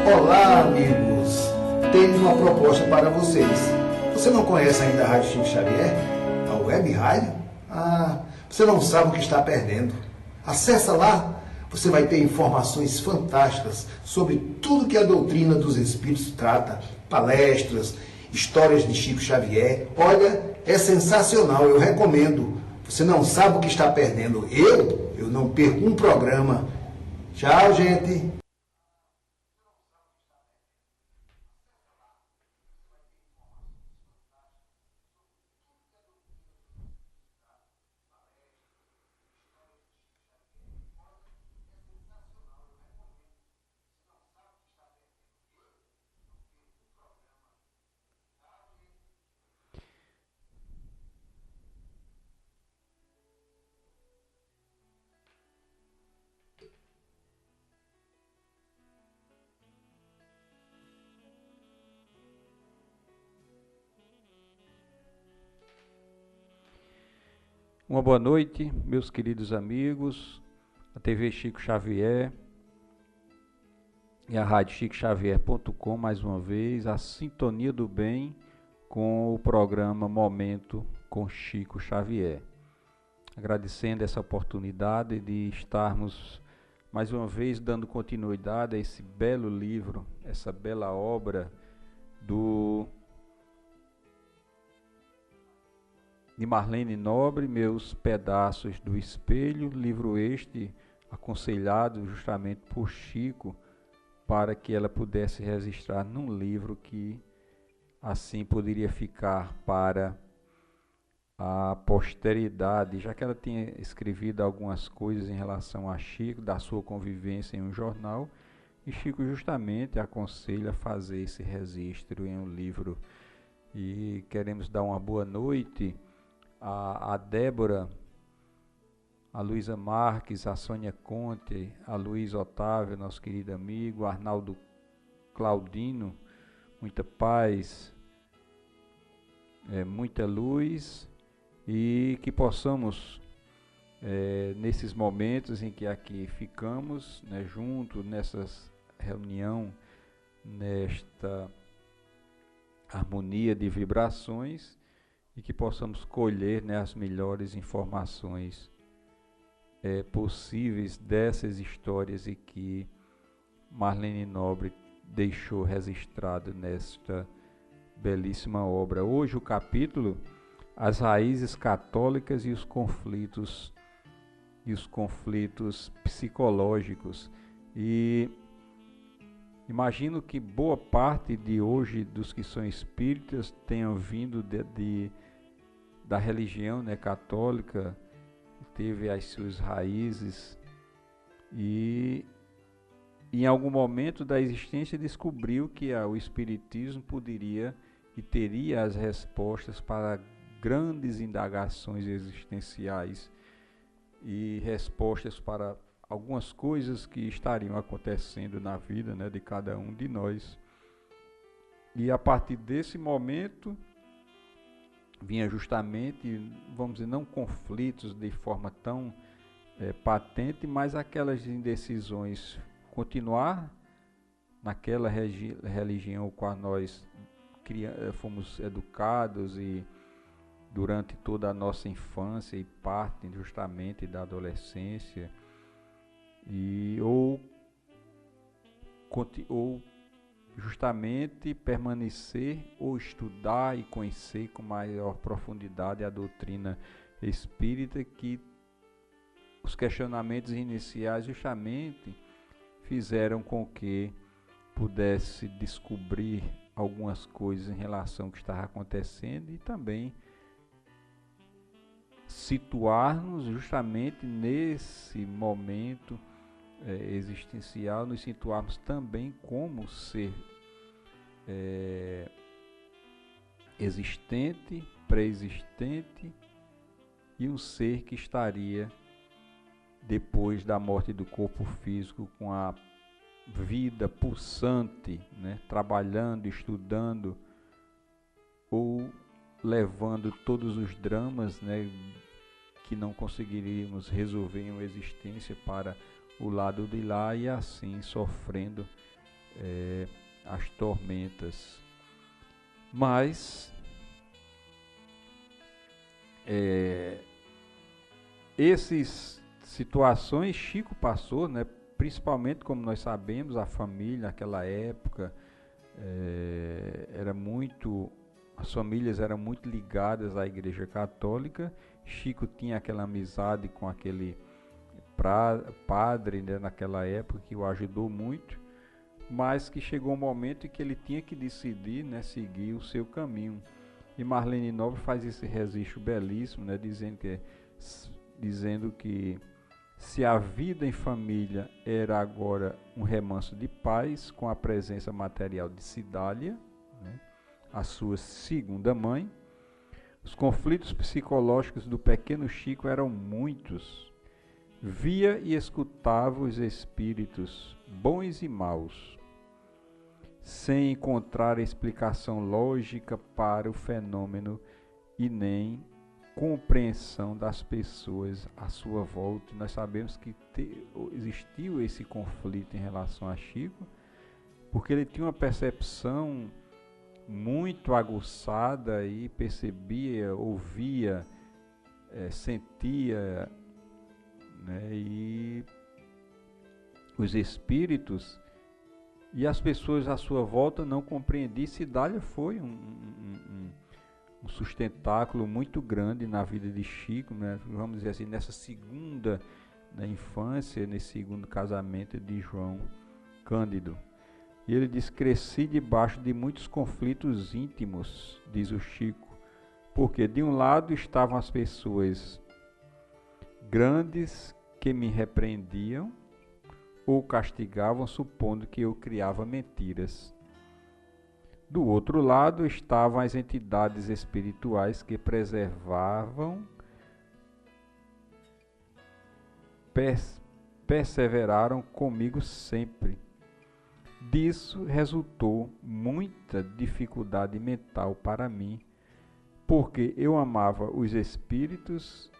Olá, amigos! Tenho uma proposta para vocês. Você não conhece ainda a Rádio Chico Xavier? A Web Rádio? Você não sabe o que está perdendo. Acesse lá, você vai ter informações fantásticas sobre tudo que a doutrina dos Espíritos trata, palestras, histórias de Chico Xavier. Olha, é sensacional, eu recomendo. Você não sabe o que está perdendo. Eu não perco um programa. Tchau, gente! Uma boa noite, meus queridos amigos, a TV Chico Xavier e a Rádio ChicoXavier.com, mais uma vez, a sintonia do bem com o programa Momento com Chico Xavier. Agradecendo essa oportunidade de estarmos mais uma vez dando continuidade a esse belo livro, essa bela obra de Marlene Nobre, Meus Pedaços do Espelho, livro este aconselhado justamente por Chico para que ela pudesse registrar num livro que assim poderia ficar para a posteridade, já que ela tinha escrevido algumas coisas em relação a Chico, da sua convivência em um jornal, e Chico justamente aconselha a fazer esse registro em um livro. E queremos dar uma boa noite a Débora, a Luísa Marques, a Sônia Conte, a Luiz Otávio, nosso querido amigo, Arnaldo Claudino, muita paz, muita luz, e que possamos, nesses momentos em que aqui ficamos, junto, nessa reunião, nesta harmonia de vibrações, e que possamos colher as melhores informações possíveis dessas histórias e que Marlene Nobre deixou registrado nesta belíssima obra. Hoje o capítulo As Raízes Católicas e os conflitos psicológicos. E imagino que boa parte de hoje dos que são espíritas tenham vindo da religião católica, teve as suas raízes e em algum momento da existência descobriu que o espiritismo poderia e teria as respostas para grandes indagações existenciais e respostas para algumas coisas que estariam acontecendo na vida de cada um de nós. E a partir desse momento vinha justamente, vamos dizer, não conflitos de forma tão patente, mas aquelas indecisões, continuar naquela religião com a nós fomos educados e durante toda a nossa infância e parte justamente da adolescência, ou justamente permanecer ou estudar e conhecer com maior profundidade a doutrina espírita, que os questionamentos iniciais justamente fizeram com que pudesse descobrir algumas coisas em relação ao que estava acontecendo e também situar-nos justamente nesse momento existencial, nos situarmos também como ser existente, pré-existente e um ser que estaria depois da morte do corpo físico com a vida pulsante, trabalhando, estudando ou levando todos os dramas que não conseguiríamos resolver em uma existência para o lado de lá, e assim sofrendo as tormentas. Mas essas situações Chico passou, né? Principalmente, como nós sabemos, a família naquela época as famílias eram muito ligadas à Igreja Católica. Chico tinha aquela amizade com aquele padre, né, naquela época, que o ajudou muito, mas que chegou um momento em que ele tinha que decidir, né, seguir o seu caminho. E Marlene Nobre faz esse registro belíssimo, né, dizendo que se a vida em família era agora um remanso de paz, com a presença material de Cidália, né, a sua segunda mãe, os conflitos psicológicos do pequeno Chico eram muitos. Via e escutava os espíritos, bons e maus, sem encontrar explicação lógica para o fenômeno e nem compreensão das pessoas à sua volta. Nós sabemos que existiu esse conflito em relação a Chico, porque ele tinha uma percepção muito aguçada e percebia, ouvia, sentia, né, e os espíritos e as pessoas à sua volta não compreendiam. Cidália foi um sustentáculo muito grande na vida de Chico, né, vamos dizer assim, nessa segunda, né, infância, nesse segundo casamento de João Cândido. E ele diz: cresci debaixo de muitos conflitos íntimos, diz o Chico, porque de um lado estavam as pessoas grandes que me repreendiam ou castigavam, supondo que eu criava mentiras. Do outro lado estavam as entidades espirituais que perseveraram comigo sempre. Disso resultou muita dificuldade mental para mim, porque eu amava os espíritos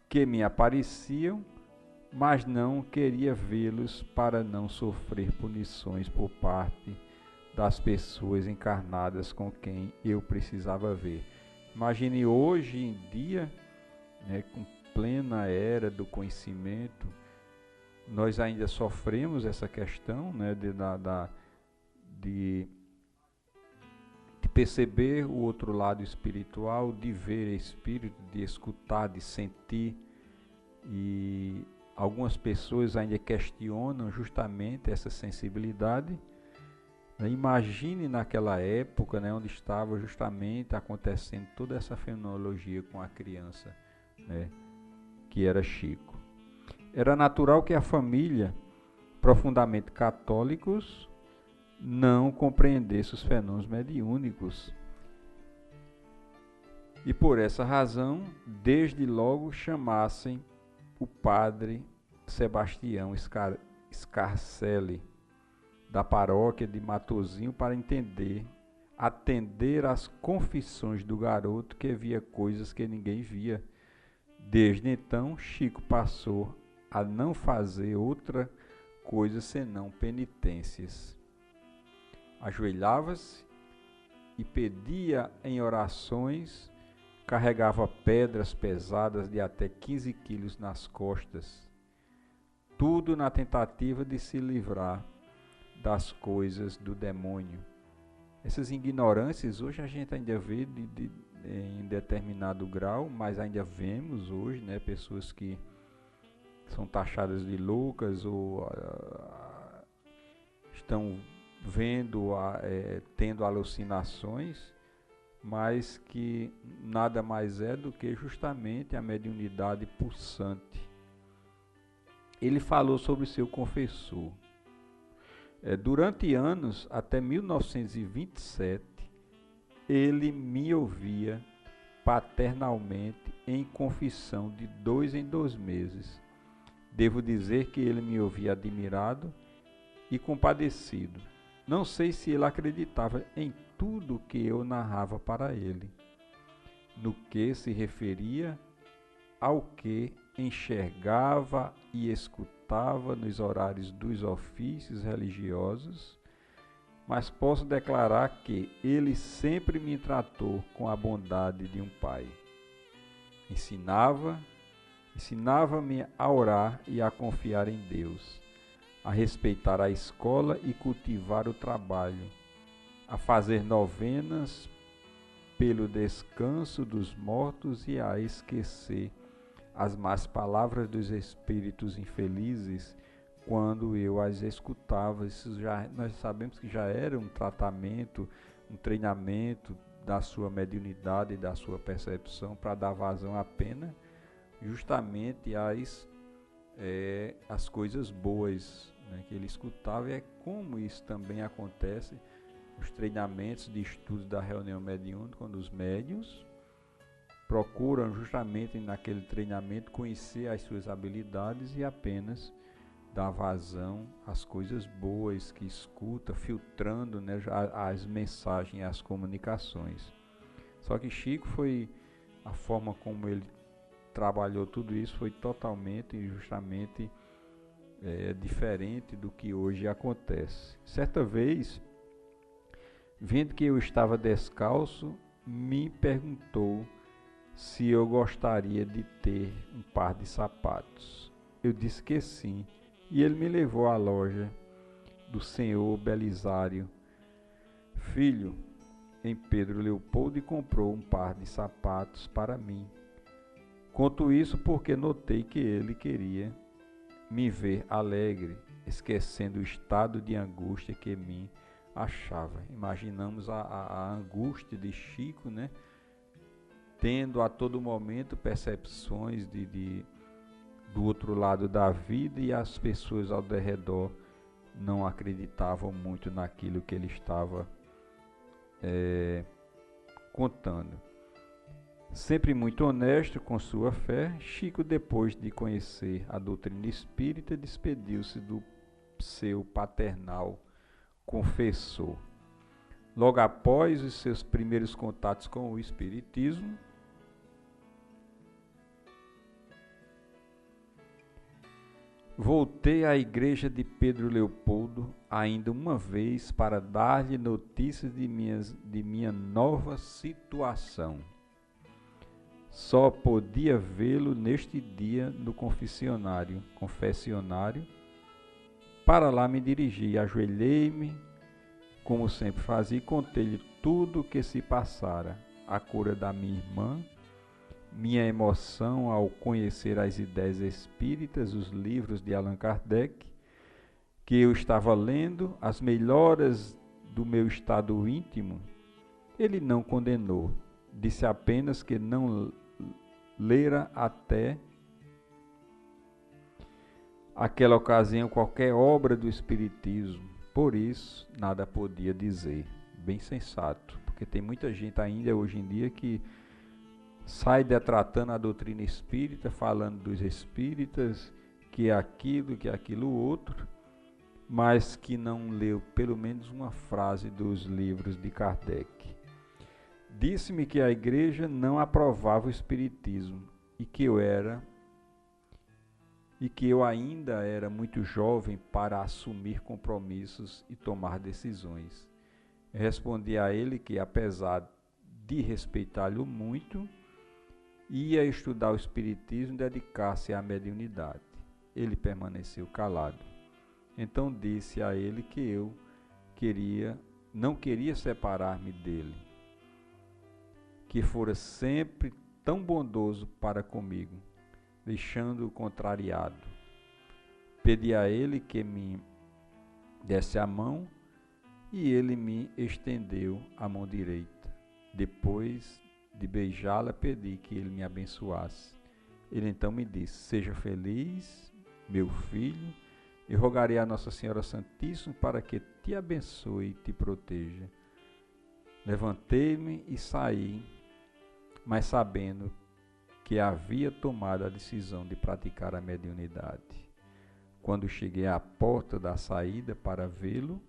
que me apareciam, mas não queria vê-los para não sofrer punições por parte das pessoas encarnadas com quem eu precisava ver. Imagine hoje em dia, né, com plena era do conhecimento, nós ainda sofremos essa questão, né, de perceber o outro lado espiritual, de ver espírito, de escutar, de sentir. E algumas pessoas ainda questionam justamente essa sensibilidade. Imagine naquela época, né, onde estava justamente acontecendo toda essa fenomenologia com a criança, né, que era Chico. Era natural que a família, profundamente católicos, não compreendesse os fenômenos mediúnicos. E por essa razão, desde logo chamassem o padre Sebastião Scarcelli, da paróquia de Matozinho, para atender às confissões do garoto, que via coisas que ninguém via. Desde então, Chico passou a não fazer outra coisa senão penitências. Ajoelhava-se e pedia em orações, carregava pedras pesadas de até 15 quilos nas costas, tudo na tentativa de se livrar das coisas do demônio. Essas ignorâncias hoje a gente ainda vê em determinado grau, mas ainda vemos hoje, né, pessoas que são taxadas de loucas ou estão vendo, tendo alucinações, mas que nada mais é do que justamente a mediunidade pulsante. Ele falou sobre seu confessor. Durante anos, até 1927, ele me ouvia paternalmente em confissão de 2 em 2 meses. Devo dizer que ele me ouvia admirado e compadecido. Não sei se ele acreditava em tudo que eu narrava para ele, no que se referia ao que enxergava e escutava nos horários dos ofícios religiosos, mas posso declarar que ele sempre me tratou com a bondade de um pai. Ensinava-me a orar e a confiar em Deus, a respeitar a escola e cultivar o trabalho, a fazer novenas pelo descanso dos mortos e a esquecer as más palavras dos espíritos infelizes quando eu as escutava. Nós sabemos que já era um tratamento, um treinamento da sua mediunidade e da sua percepção para dar vazão apenas justamente às coisas boas, né, que ele escutava. E é como isso também acontece nos treinamentos de estudos da reunião mediúnica, quando os médiuns procuram justamente naquele treinamento conhecer as suas habilidades e apenas dar vazão às coisas boas que escuta, filtrando, né, as mensagens, as comunicações. Só que Chico a forma como ele trabalhou tudo isso foi totalmente e justamente diferente do que hoje acontece. Certa vez, vendo que eu estava descalço, me perguntou se eu gostaria de ter um par de sapatos. Eu disse que sim, e ele me levou à loja do senhor Belisário Filho, em Pedro Leopoldo, e comprou um par de sapatos para mim. Conto isso porque notei que ele queria me ver alegre, esquecendo o estado de angústia que me achava. Imaginamos a angústia de Chico, né? Tendo a todo momento percepções do outro lado da vida, e as pessoas ao redor não acreditavam muito naquilo que ele estava contando. Sempre muito honesto com sua fé, Chico, depois de conhecer a doutrina espírita, despediu-se do seu paternal confessor. Logo após os seus primeiros contatos com o espiritismo, voltei à igreja de Pedro Leopoldo ainda uma vez para dar-lhe notícias de minha nova situação. Só podia vê-lo neste dia no confessionário. Para lá me dirigi, ajoelhei-me, como sempre fazia, e contei-lhe tudo o que se passara, a cura da minha irmã, minha emoção ao conhecer as ideias espíritas, os livros de Allan Kardec, que eu estava lendo, as melhoras do meu estado íntimo. Ele não condenou, disse apenas que não lera até aquela ocasião qualquer obra do espiritismo, por isso nada podia dizer. Bem sensato, porque tem muita gente ainda hoje em dia que sai detratando a doutrina espírita, falando dos espíritas, que é aquilo outro, mas que não leu pelo menos uma frase dos livros de Kardec. Disse-me que a igreja não aprovava o espiritismo e que eu ainda era muito jovem para assumir compromissos e tomar decisões. Eu respondi a ele que, apesar de respeitá-lo muito, ia estudar o espiritismo e dedicar-se à mediunidade. Ele permaneceu calado. Então disse a ele que eu não queria separar-me dele, que fora sempre tão bondoso para comigo, deixando-o contrariado. Pedi a ele que me desse a mão e ele me estendeu a mão direita. Depois de beijá-la, pedi que ele me abençoasse. Ele então me disse: seja feliz, meu filho, e rogarei a Nossa Senhora Santíssima para que te abençoe e te proteja. Levantei-me e saí, mas sabendo que havia tomado a decisão de praticar a mediunidade. Quando cheguei à porta da saída para vê-lo,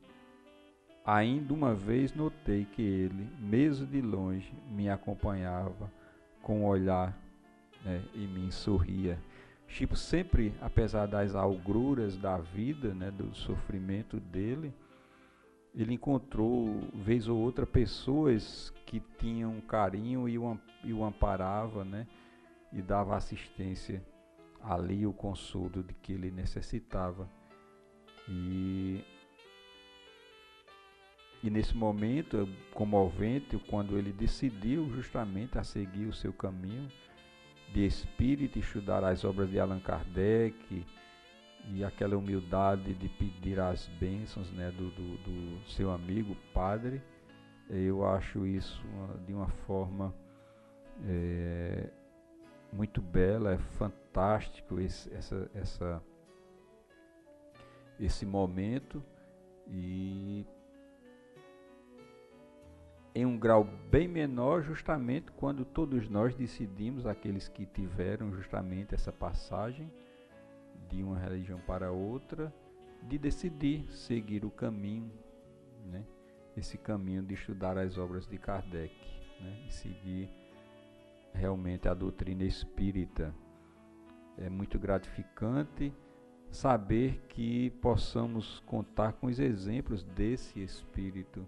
ainda uma vez notei que ele, mesmo de longe, me acompanhava com o olhar, e me sorria. Chico sempre, apesar das agruras da vida, né, do sofrimento dele, ele encontrou, vez ou outra, pessoas que tinham carinho e o amparava, né, e dava assistência ali, o consolo de que ele necessitava. E nesse momento, comovente, quando ele decidiu justamente a seguir o seu caminho de espírito, estudar as obras de Allan Kardec, e aquela humildade de pedir as bênçãos, né, do seu amigo padre, eu acho isso de uma forma muito bela, é fantástico esse momento, e em um grau bem menor, justamente quando todos nós decidimos, aqueles que tiveram justamente essa passagem de uma religião para outra, de decidir seguir o caminho, né? Esse caminho de estudar as obras de Kardec, né? E seguir realmente a doutrina espírita. É muito gratificante saber que possamos contar com os exemplos desse espírito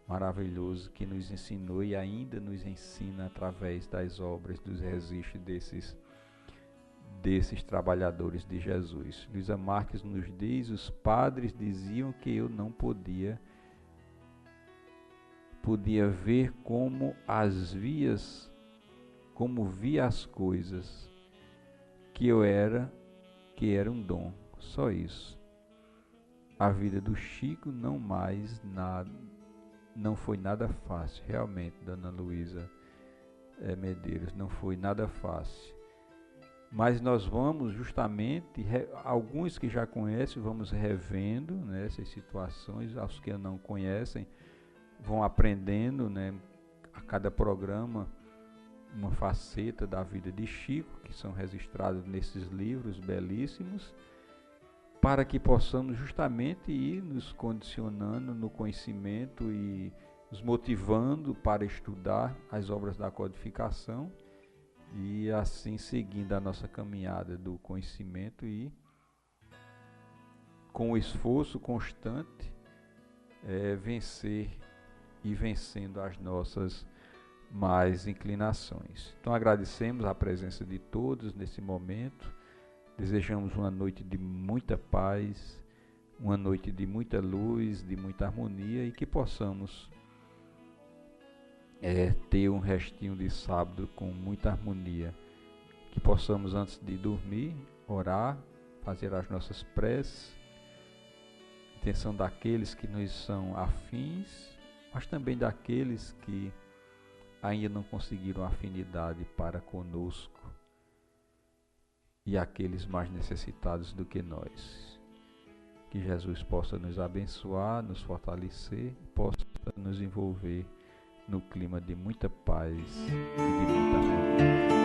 maravilhoso que nos ensinou e ainda nos ensina através das obras, dos registros desses trabalhadores de Jesus. Luísa Marques nos diz: os padres diziam que eu não podia ver como via as coisas, que era um dom, só isso. A vida do Chico não foi nada fácil, realmente, Dona Luísa Medeiros, não foi nada fácil. Mas nós vamos justamente, alguns que já conhecem, vamos revendo, né, essas situações, aos que não conhecem, vão aprendendo, né, a cada programa uma faceta da vida de Chico, que são registradas nesses livros belíssimos, para que possamos justamente ir nos condicionando no conhecimento e nos motivando para estudar as obras da codificação, e assim seguindo a nossa caminhada do conhecimento e com o esforço constante vencer e vencendo as nossas más inclinações. Então agradecemos a presença de todos nesse momento, desejamos uma noite de muita paz, uma noite de muita luz, de muita harmonia, e que possamos ter um restinho de sábado com muita harmonia, que possamos, antes de dormir, orar, fazer as nossas preces, intenção daqueles que nos são afins, mas também daqueles que ainda não conseguiram afinidade para conosco, e aqueles mais necessitados do que nós. Que Jesus possa nos abençoar, nos fortalecer, possa nos envolver no clima de muita paz e de muita harmonia.